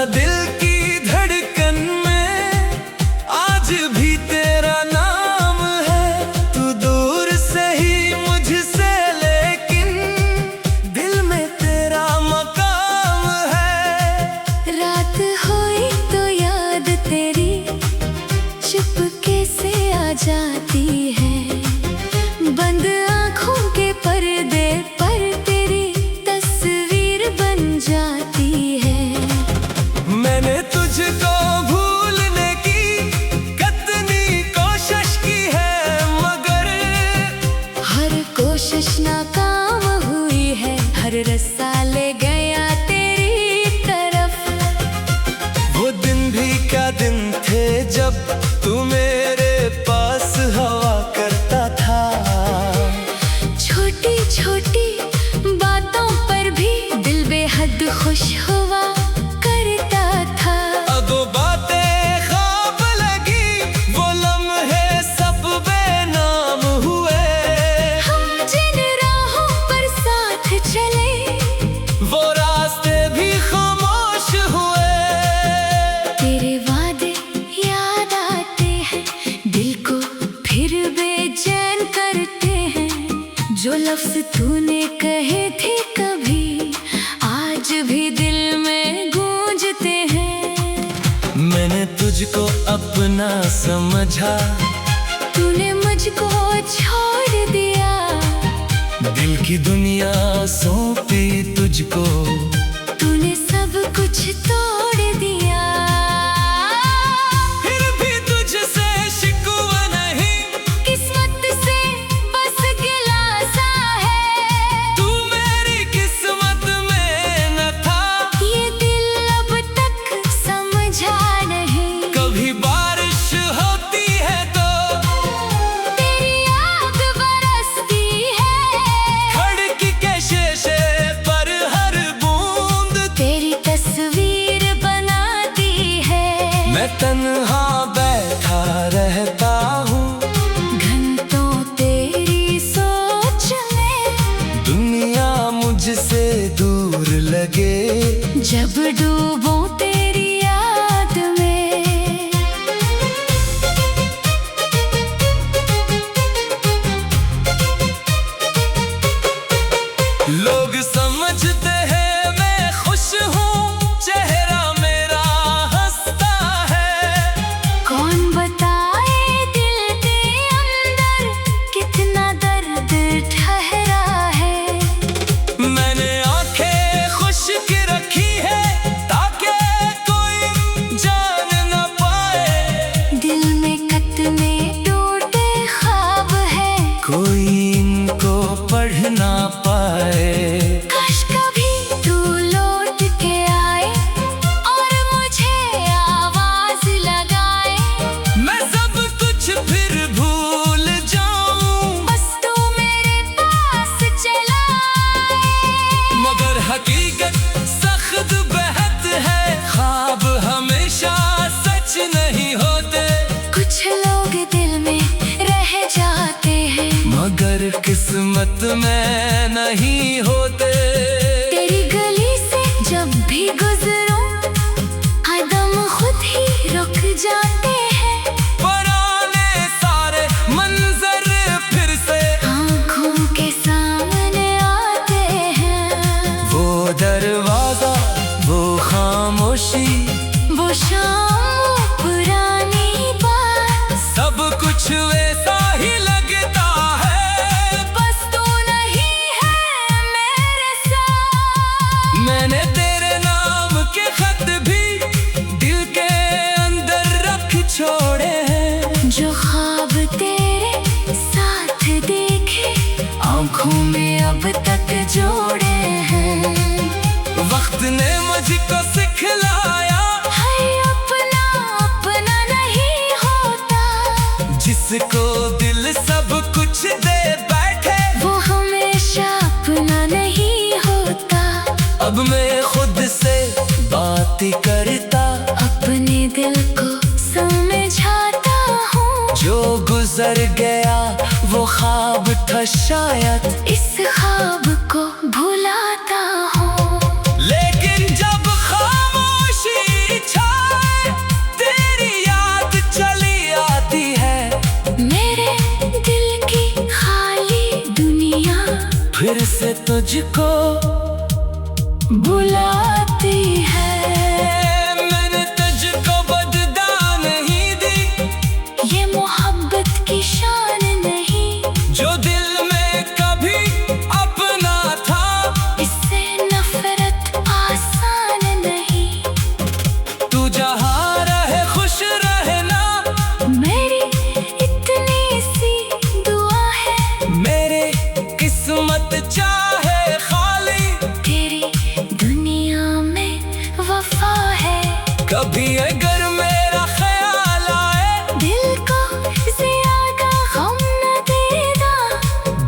दिल की धड़कन में आज भी तेरा नाम है। तू दूर से ही मुझसे लेकिन दिल में तेरा मकाम है। रात हुई तो याद तेरी चुपके से आ जाती है। बंद आँखों के पर्दे पर तेरी तस्वीर बन जाती है। मैंने तुझको भूलने की कितनी कोशिश की है, मगर हर कोशिश नाकाम हुई है। हर रास्ता ले गया तेरी तरफ। वो दिन भी क्या दिन थे जब तू मेरे पास हवा करता था। छोटी छोटी बातों पर भी दिल बेहद खुश हुआ करता था। अब वो बातें ख्वाब लगी, वो लम्हे सब बेनाम हुए। हम जिन राहों पर साथ चले वो रास्ते भी खामोश हुए। तेरे वादे याद आते हैं, दिल को फिर बेचैन करते हैं। जो लफ्ज तूने कहे थे कभी आज भी दिल में गूंजते हैं। मैंने तुझको अपना समझा, तूने मुझको छोड़ दिया। दिल की दुनिया सौंपी तुझको, तूने सब कुछ तोड़ दिया। फिर भी तुझसे शिकवा नहीं, किस्मत से बस गिला सा है। तू मेरी किस्मत में न था। ये दिल अब तक समझा नहीं। कभी बारिश होती है तो तेरी याद बरसती है। खड़की के शीशे पर हर बूंद तेरी तस्वीर बनाती है। मैं तन्हा बैठा रहता हूँ। घंटों तेरी सोच में दुनिया मुझसे दूर लगे, जब डूबूं तेरी याद में। लोग समझते हैं मैं खुश हूँ, चेहरा मेरा हंसता है। कौन बताए दिल के अंदर कितना दर्द ठहरा है। मैंने आंखें खुश्क रखी है ताकि कोई जान न पाए। दिल में कितने टूटे ख्वाब है, कोई इनको पढ़ ना पाए। काश कभी तू लौट के आए और मुझे आवाज लगाए। मैं सब कुछ फिर भूल जाऊं, बस तू मेरे पास चला आए। मगर हकीकत सख्त बेहद है। ख्वाब हमेशा सच नहीं होते, कुछ लोग दिल में रह जाते हैं, मगर किस्मत में नहीं होते। तेरी गली से जब भी गुजरूं कदम खुद ही रुक जाते हैं। पुराने सारे मंजर फिर से आँखों के सामने आते हैं। वो दरवाजा, वो खामोशी, वो शाम, वो पुरानी बात, सब कुछ वैसा ही लगता है। बस तू नहीं है मेरे साथ। मैंने तेरे नाम के खत भी दिल के अंदर रख छोड़े हैं। जो ख्वाब तेरे साथ देखे आँखों में अब तक जोड़े हैं। वक्त ने मुझको सिखलाया, है अपना अपना नहीं होता। जिसको दिल सब कुछ दे बैठे वो हमेशा अपना नहीं होता। अब मैं खुद से बात करता, अपने दिल को समझाता हूँ। जो गुजर गया वो ख्वाब था शायद, इस ख्वाब को भुलाता हूँ। लेकिन जब खामोशी तुझको बुलाती है। मैंने तुझको बददा नहीं दी, ये मोहब्बत की शान नहीं, जो दिल में कभी अपना था, इससे नफरत आसान नहीं। तू जहाँ रहे खुश रहना, मेरी इतनी सी दुआ है। मेरे किस्मत चाहे खाली, तेरी दुनिया में वफा है। कभी अगर मेरा ख्याल आए, दिल को ज्यादा गम न देना,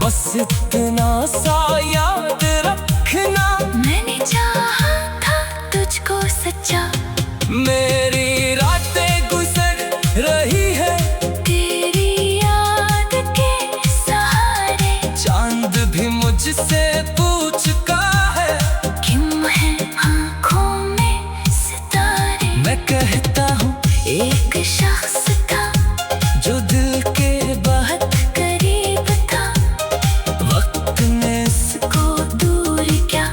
बस इतना सा याद रखना, मैंने चाहा था तुझको सच्चा। मेरी रातें गुजर रही है तेरी याद के सहारे, चांद भी मुझसे पूछता है, क्यों है आँखों में सितारे। मैं कहता हूँ एक शख्स था जो दिल के बहुत करीब था, वक्त ने को दूर क्या,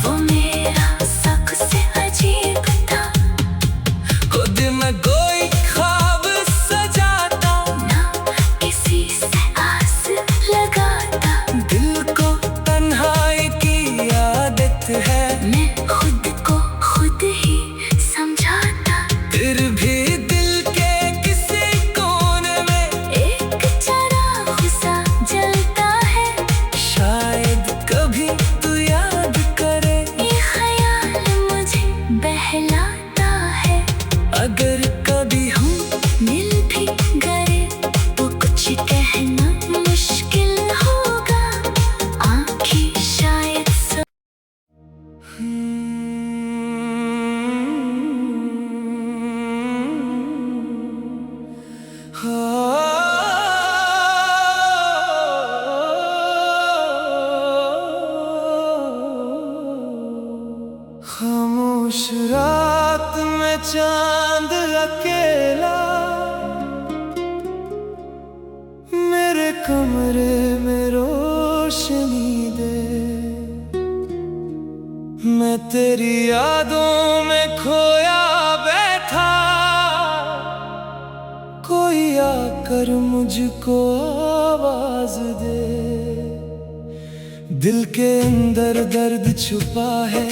वो मेरा सबसे अजीब था। खुद में कोई ख्वाब सजाता, ना किसी से आस लगाता, दिल को तन्हाई की आदत है, मैं खुद को खुद ही समझाता। फिर भी दिल के किसी कोने में एक चराग सा जलता है, शायद कभी तू याद करे, ये ख्याल मुझे बहलाता है। अगर कभी हम मिल भी गए तो कुछ कहना मुश्किल होगा, आँखें शायद खामोश रात में चांद अकेला मेरे कमरे में रोशनी दे, मैं तेरी यादों में खोया बैठा, कोई आकर मुझको आवाज दे। दिल के अंदर दर्द छुपा है,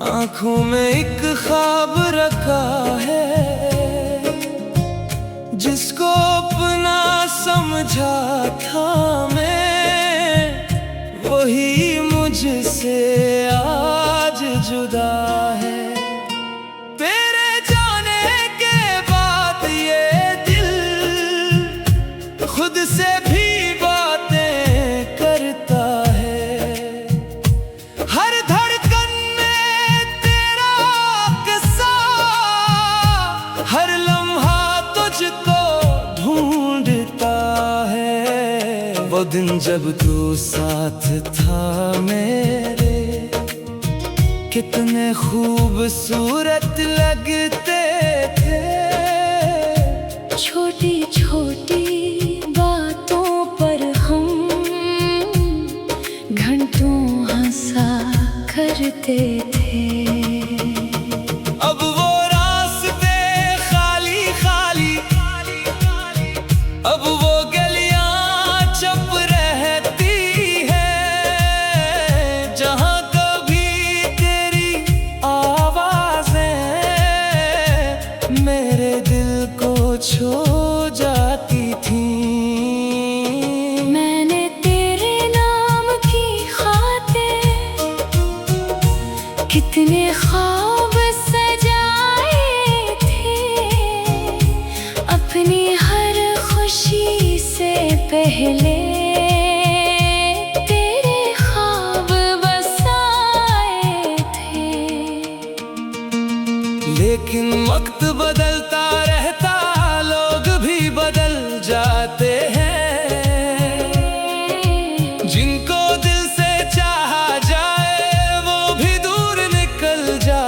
आँखों में एक ख्वाब रखा है, जिसको अपना समझा था मैं, वही मुझसे आज जुदा है। तेरे जाने के बाद ये दिल खुद से भी बातें करता है, हर धड़कन में तेरा किस्सा, हर लम्हा तुझको ढूंढता है। वो दिन जब तू साथ था मेरे, कितने खूबसूरत लगते थे। छोटी छोटी बातों पर हम घंटों हंसा करते थे। अब वो रास्ते खाली खाली, अब वो गलियां चुप रहती है, जहां कभी तेरी आवाजें मेरे दिल को छू जाती थी। मैंने तेरे नाम की खातिर कितने ख्वाब सजाए थे, अपनी हर खुशी से पहले तेरे ख्वाब बसाए थे। लेकिन वक्त बदलता रहता, लोग भी बदल जाते हैं, जिनको दिल से चाहा जाए वो भी दूर निकल जाते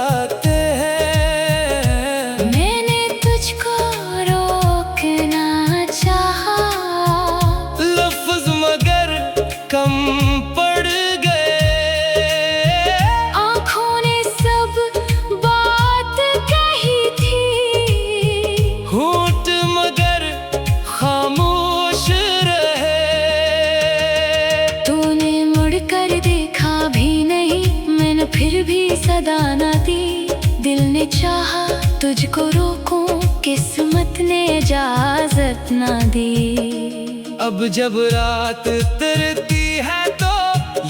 कर देखा भी नहीं मैंने, फिर भी सदा न दी। दिल ने चाहा तुझको रोकूं, किस्मत ने इजाजत न दी। अब जब रात उतरती है तो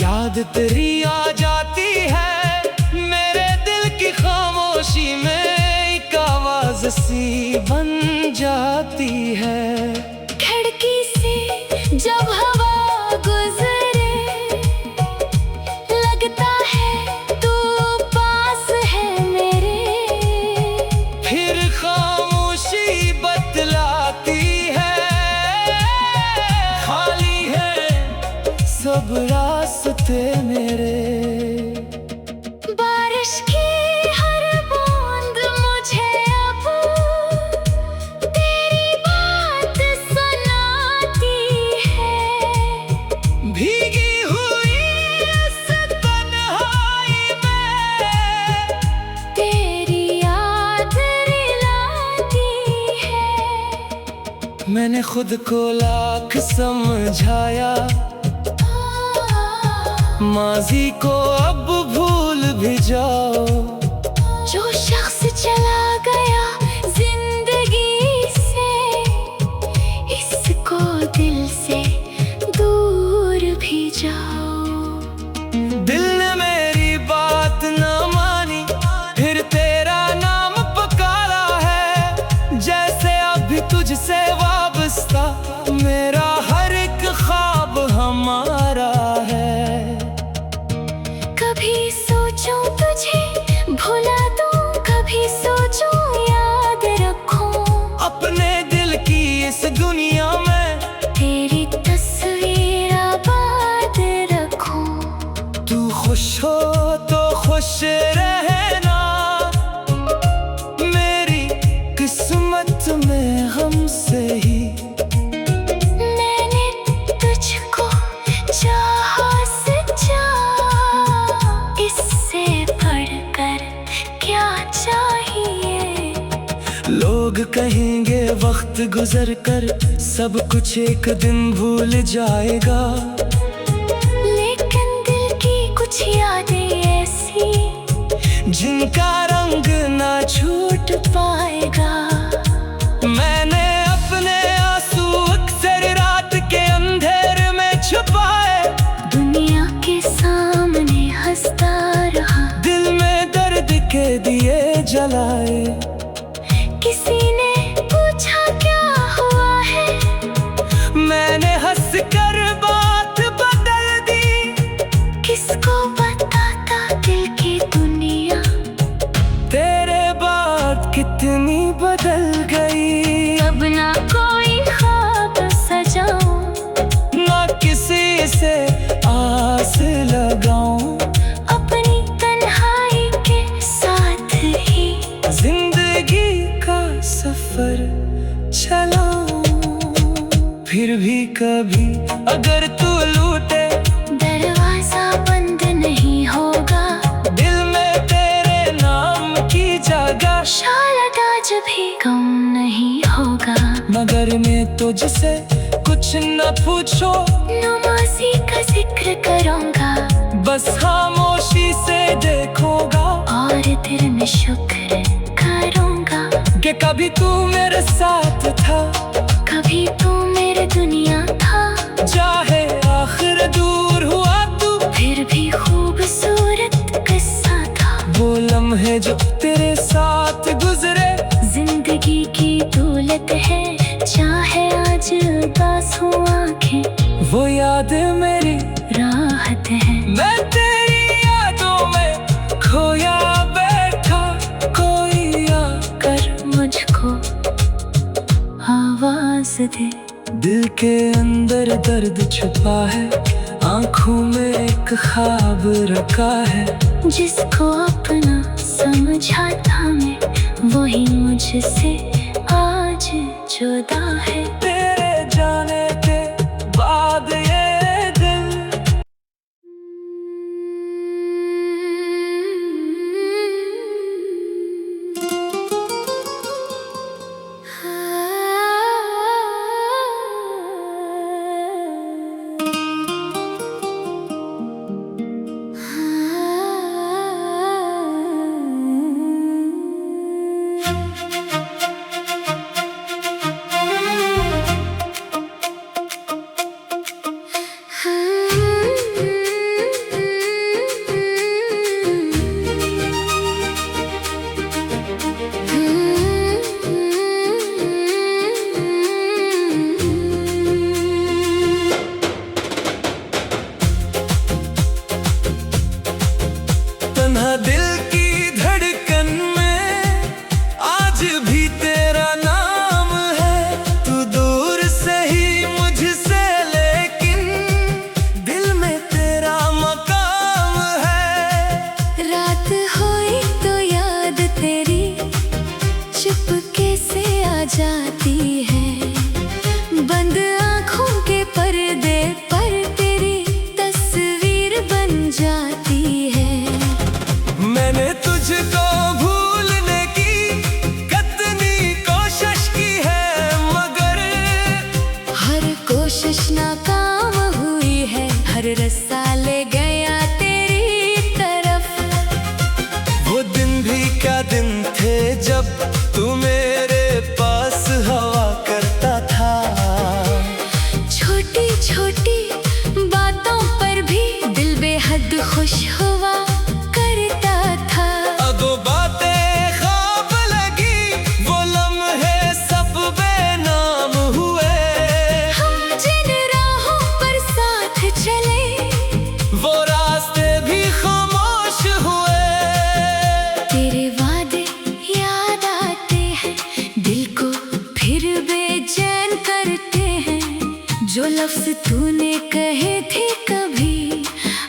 याद तेरी आ जाती है। मेरे दिल की खामोशी में एक आवाज सी बन जाती है। खिड़की से जब हवा गुजरे, लगता है तू पास है मेरे। फिर खामोशी बतलाती है, खाली है सब रास्ते मेरे। बारिश की हर बूंद मुझे अब तेरी बात सुनाती है। भीगी हुई इस तन्हाई में तेरी याद रिलाती है। मैंने खुद को लाख समझाया, माजी को अब भूल भी जाओ। जो शख्स चला गया जिंदगी से, इसको दिल से दूर भी जाओ। दिल ने मेरी बात न मानी, फिर तेरा नाम पुकारा है। जैसे अभी तुझसे वाबस्ता मेरा हर एक ख्वाब हमारा है। कभी सोचूं तुझे भुला दूं, कभी सोचूं याद रखूं। अपने दिल की इस दुनिया में तेरी तस्वीर आबाद रखूं। तू खुश हो तो खुश रहना, मेरी किस्मत में गम से ही मैंने तुझको चाहा सच्चा, इससे बढ़कर क्या चाहिए। लोग कहेंगे वक्त गुजर कर सब कुछ एक दिन भूल जाएगा। लेकिन दिल की कुछ यादें ऐसी, जिनका रंग ना छूट पाएगा। मैंने अपने आंसू अक्सर रात के अंधेरे में छुपाए। दुनिया के सामने हंसता रहा, दिल में दर्द के दिए जलाए। किसी ने पूछा क्या हुआ है, मैंने हंस कर बात बदल दी। किसको बताता दिल की दुनिया, तेरे बाद कितनी बदल गई। अब ना कोई ख्वाब सजाऊं, ना किसी से आस लगाऊं। अपनी तन्हाई के साथ ही जिंदगी का सफर चलाऊं। फिर भी कभी अगर तू लूटे, दरवाजा बंद नहीं होगा। दिल में तेरे नाम की जगह शायद आज भी कम नहीं होगा। मगर मैं तुझसे कुछ न पूछो, नमाज़ी का जिक्र करूँगा, बस खामोशी से देखूंगा। और दिल में शुक्र करूँगा कि कभी तू मेरे साथ था, कभी तू मेरी दुनिया था। चाहे आखिर दूर हुआ तू, फिर भी खूबसूरत किस्सा था। वो लम्हे जो तेरे साथ गुजरे जिंदगी की दौलत है, चाहे आज उदास हो आंखें, वो याद मेरी राहत है। मैं तेरी यादों में खोया बैठा, कोई आकर मुझको आवाज दे। दिल के अंदर दर्द छुपा है, आंखों में एक ख्वाब रखा है। जिसको अपना समझा था मैं, वही मुझसे आज जुदा है। तेरे जाने के बाद ये दिल यहाँ दिल की धड़कन में आज भी तेरा नाम है। तू दूर से ही मुझसे लेकिन दिल में तेरा मकाम है। रात होई तो याद तेरी चुपके से आ जाती है। बंद आँखों के पर्दे पर तेरी तस्वीर बन जाती है। मैंने तुझको भूलने की कितनी कोशिश की है, मगर हर कोशिश नाकाम हुई है। हर रास्ता ले गया तेरी तरफ। वो दिन भी क्या दिन थे जब तू मेरे पास हवा करता था। छोटी छोटी बातों पर भी दिल बेहद खुश हुआ करता था। अब वो बातें ख्वाब लगी, वो लम्हे सब बेनाम हुए। हम जिन राहों पर साथ चले वो रास्ते भी खामोश हुए। तेरे वादे याद आते हैं, दिल को फिर बेचैन करते हैं। जो लफ्ज तूने कहे थे कभी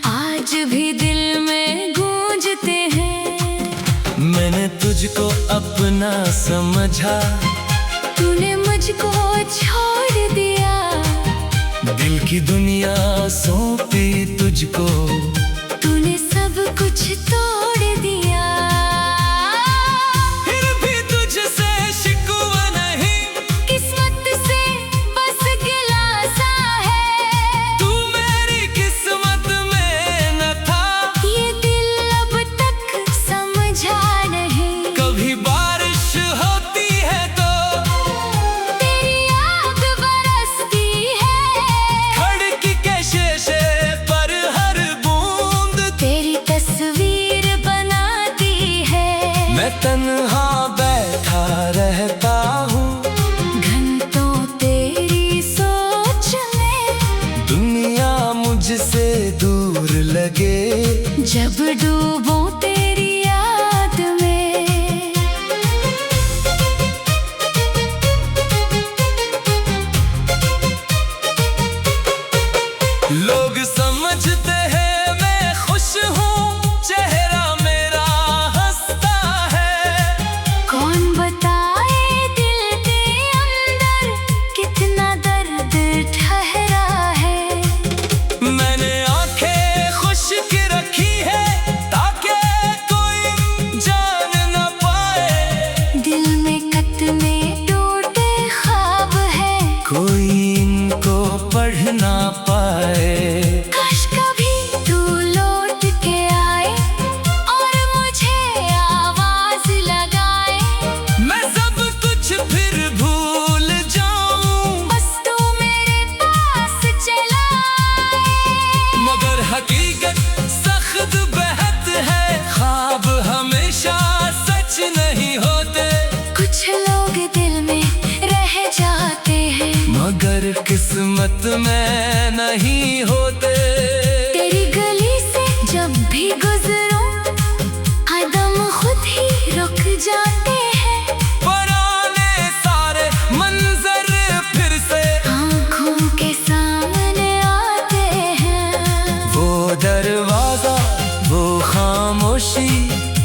आज भी दिल में गूंजते हैं। मैंने तुझको अपना समझा, तूने मुझको छोड़ दिया। दिल की दुनिया सौंपी तुझको, तूने सब कुछ तोड़ दिया। फिर भी तुझसे शिकवा नहीं, किस्मत से बस गिला सा है। तू मेरी किस्मत में न था। ये दिल अब तक समझा नहीं। कभी बारिश होती है तो तेरी याद बरसती है। खिड़की के शीशे पर हर बूंद तेरी तस्वीर बनाती है। मैं तन्हा बैठा रहता हूँ। घंटों तेरी सोच में दुनिया मुझसे दूर लगे, जब डूबूं तेरी याद में। लोग समझते हैं मैं खुश हूँ, चेहरा मेरा हंसता है। कौन बताए दिल के अंदर कितना दर्द ठहरा है। मैंने आंखें खुश्क रखी है ताकि कोई जान न पाए। दिल में कितने टूटे ख्वाब है, कोई इनको पढ़ ना पाए। काश कभी तू लौट के आए और मुझे आवाज लगाए। मैं सब कुछ फिर भूल जाऊं, बस तू मेरे पास चला आए। मगर हकीकत सख्त बेहद है। ख्वाब हमेशा सच नहीं होते, कुछ लोग दिल में रह जाते हैं, मगर किस्मत में नहीं होते। तेरी गली से जब भी गुजरूं कदम खुद ही रुक जाते हैं। पुराने सारे मंजर फिर से आँखों के सामने आते हैं। वो दरवाजा, वो खामोशी,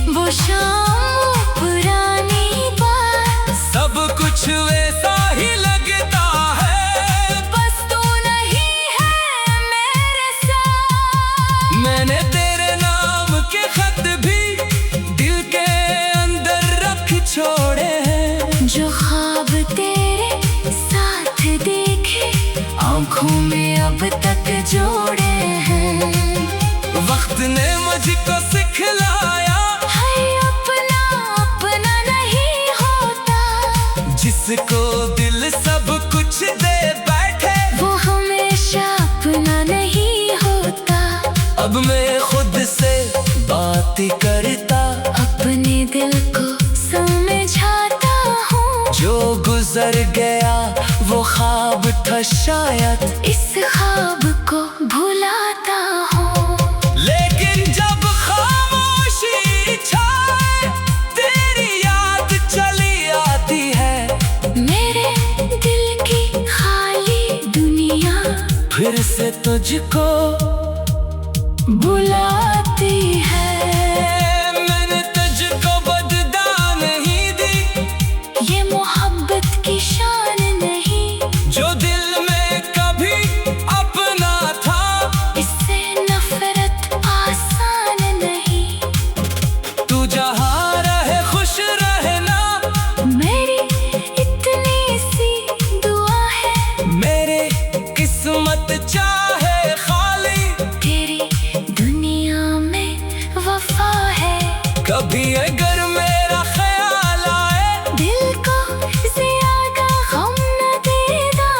वो शाम, वो पुरानी बात, सब कुछ वैसा ही लगता है। बस तू नहीं है मेरे साथ। मैंने तेरे नाम के खत भी दिल के अंदर रख छोड़े हैं। जो ख्वाब तेरे साथ देखे आँखों में अब तक जोड़े हैं। वक्त ने मुझको सिखलाया, है अपना अपना नहीं होता। जिसको दिल सब कुछ दे बैठे वो हमेशा अपना नहीं होता। अब मैं खुद से बात करता, अपने दिल को समझाता हूँ। जो गुजर गया वो ख्वाब था शायद, इस ख्वाब को भुलाता हूँ। लेकिन जब खामोशी तुझको बुलाती है। मैंने तुझको बददा नहीं दी, ये मोहब्बत की शान नहीं, जो दिल में कभी अपना था, इससे नफरत आसान नहीं। तू जहाँ रहे खुश रहना, मेरी इतनी सी दुआ है, मेरी किस्मत चाहे खाली, तेरी दुनिया में वफा है। कभी अगर मेरा ख्याल आए, दिल को ज्यादा गम न देना,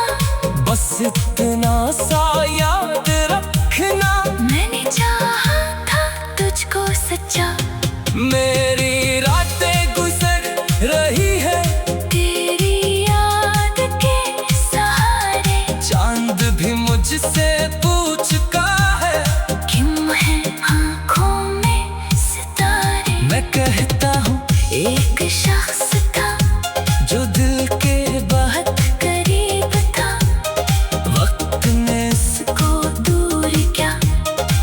बस इतना सा याद रखना, मैंने चाहा था तुझको सच्चा। मेरी रातें गुजर रही है तेरी याद के सहारे, चांद भी मुझसे पूछता है, क्यों है आँखों में सितारे। मैं कहता हूँ एक शख्स था जो दिल के बहुत करीब था, वक्त ने को दूर क्या,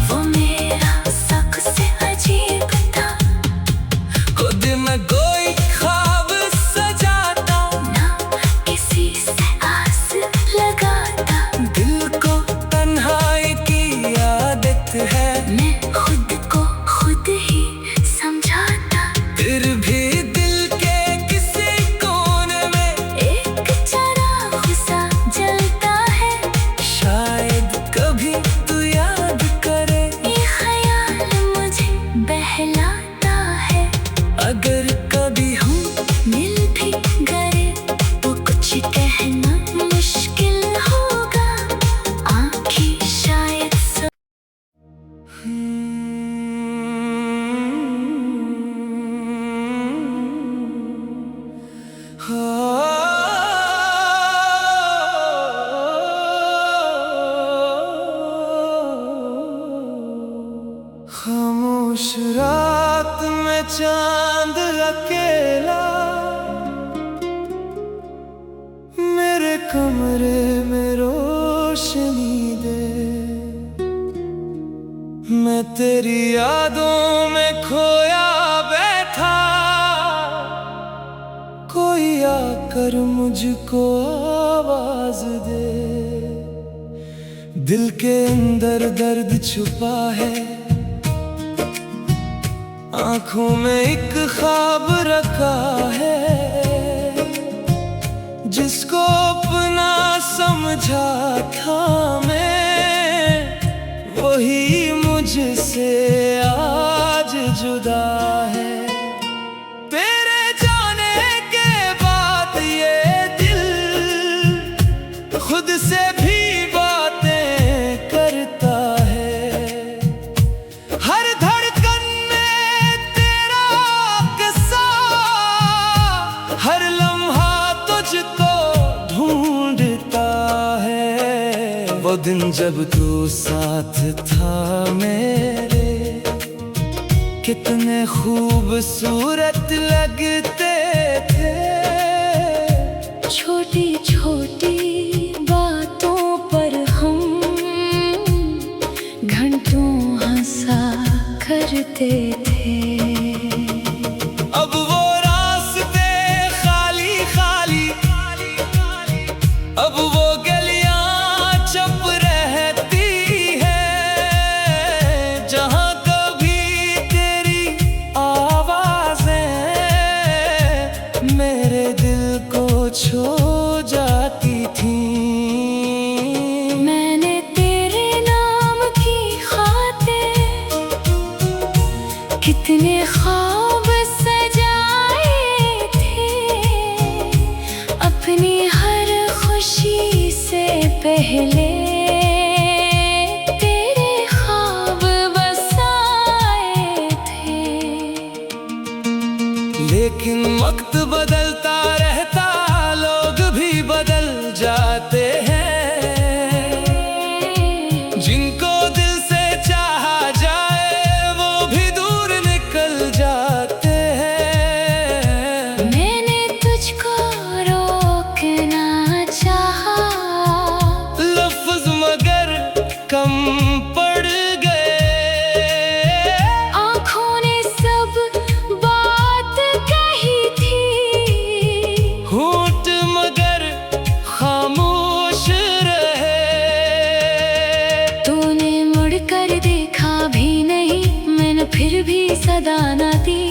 वो मेरा सबसे अजीब था। खुद में कोई ख्वाब सजाता, ना किसी से आस लगाता, दिल को तन्हाई की आदत है, मैं खुद को खुद ही समझाता। फिर भी दिल के किसी कोने में एक चिराग सा जलता है, शायद कभी तू याद करे, ये ख्याल मुझे बहलाता है। अगर कभी हम मिल भी गए तो कुछ कहना मुश्किल होगा, आँखें शायद खामोश रात में चांद अकेला मेरे कमरे में रोशनी दे, मैं तेरी यादों में खोया बैठा, कोई आकर मुझको आवाज दे। दिल के अंदर दर्द छुपा है, आंखों में एक ख्वाब रखा है, जिसको अपना समझा था मैं, वही मुझसे आज जुदा है। तेरे जाने के बाद ये दिल खुद से भी बातें करता है, हर धड़कन में तेरा किस्सा, हर लम्हा तुझको ढूंढता है। वो दिन जब तू साथ था मेरे, कितने खूबसूरत लगते थे, छोटी छोटी बातों पर हम घंटों हंसा करते थे। अब वो रास्ते खाली खाली, अब वो गलियां चुप रहती है, जहां कभी तेरी आवाजें मेरे दिल को छू जाती थी। मैंने तेरे नाम की खातिर कितने ख्वाब सजाए थे, अपनी हर खुशी से पहले तेरे ख्वाब बसाए थे। लेकिन वक्त बदलता रहता, लोग भी बदल जाते हैं, जिनको दिल से चाहा जाए वो भी दूर निकल जाए। सदा न दी।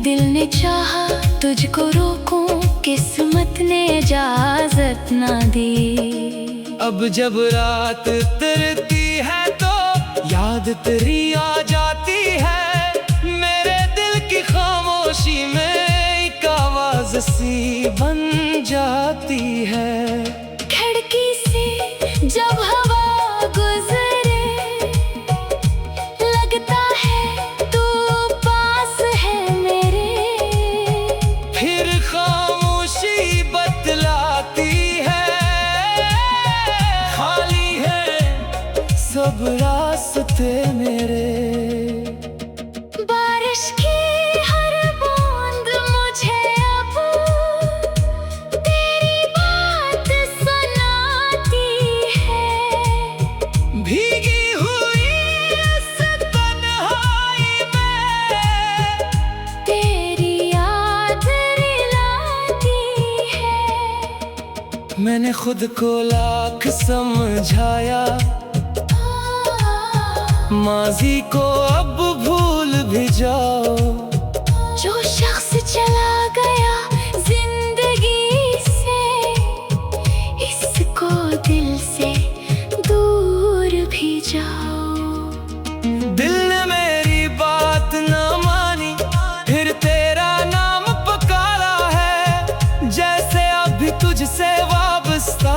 दिल ने चाहा तुझको रोकूं, किस्मत ने इजाजत न दी। अब जब रात उतरती है तो याद तेरी आ जाती है। मेरे दिल की खामोशी में एक आवाज सी बन जाती है। खिड़की से जब हवा गुजरे, लगता है तू पास है मेरे। फिर खामोशी बतलाती है, खाली है सब रास्ते मेरे। बारिश की हर बूंद मुझे अब तेरी बात सुनाती है। भीगी हुई इस तन्हाई में तेरी याद रिलाती है। मैंने खुद को लाख समझाया, माजी को अब भूल भी जाओ। जो शख्स चला गया जिंदगी से, इसको दिल से दूर भी जाओ। दिल ने मेरी बात न मानी, फिर तेरा नाम पुकारा है। जैसे अभी तुझसे वाबस्ता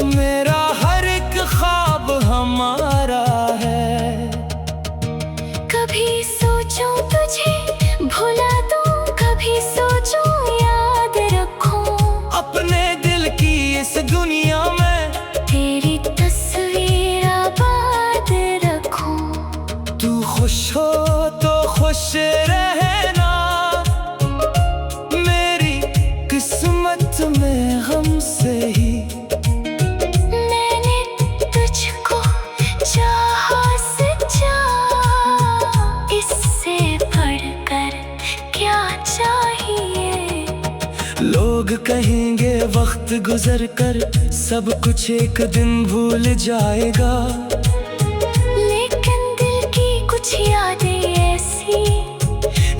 मेरा हर एक ख्वाब हमारा है। कभी सोचूं तुझे भुला दूं, कभी सोचूं याद रखूं। अपने दिल की इस दुनिया में तेरी तस्वीर आबाद रखूं। तू खुश हो तो खुश रहना, मेरी किस्मत में हमसे ही। मैंने तुझको चाहा सच्चा, इससे बढ़कर क्या चाहिए। लोग कहेंगे वक्त गुजर कर सब कुछ एक दिन भूल जाएगा, लेकिन दिल की कुछ यादें ऐसी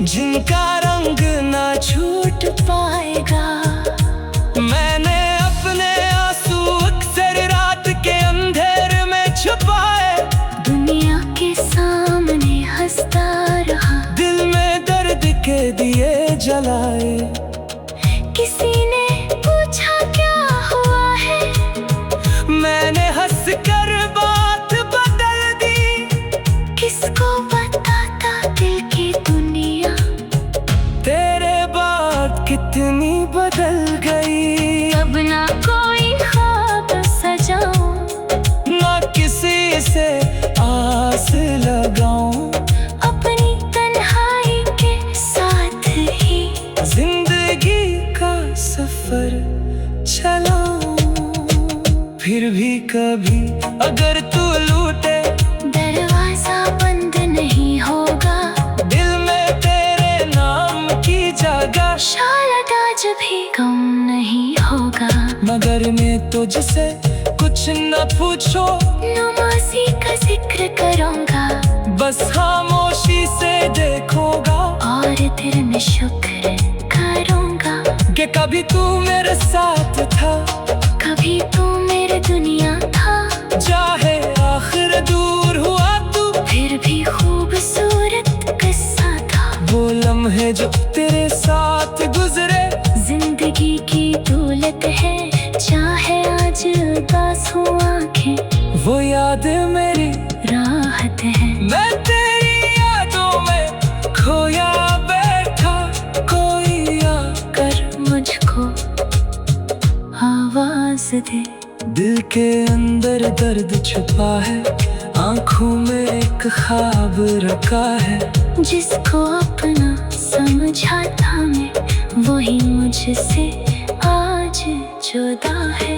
जिनका रंग ना छूट पाएगा। मैंने अपने आंसू अक्सर रात के अंधेरे में छुपाए। दुनिया के सामने हंसता रहा, दिल में दर्द के दिए जलाए। किसी ने पूछा क्या हुआ है, मैंने हंस कर बात बदल दी। किसको बताता दिल की दुनिया, तेरे बाद कितनी बदल गई। अब ना कोई ख्वाब सजाऊं, ना किसी से आस लगाऊं। अपनी तन्हाई के साथ ही जिंदगी का सफर चलाऊं। फिर भी कभी अगर तू लूटे, दरवाजा बंद नहीं होगा। दिल में तेरे नाम की जगह शायद आज भी कम नहीं होगा। मगर मैं तुझसे कुछ न पूछो, नमाज़ी का जिक्र करूँगा, बस खामोशी से देखूंगा। और दिल में शुक्र करूँगा कि कभी तू मेरे साथ था, कभी तू मेरी दुनिया था। चाहे आखिर दूर हुआ तू, फिर भी खूबसूरत किस्सा था। वो लम्हे जो तेरे साथ गुजरे जिंदगी की दौलत है, चाहे आज उदास हो आंखें, वो याद मेरी राहत है। मैं तेरी यादों में खोया बैठा, कोई आकर मुझको आवाज दे। दिल के अंदर दर्द छुपा है, आंखों में एक ख्वाब रखा है। जिसको अपना समझा था मैं, वही मुझसे आज जुदा है।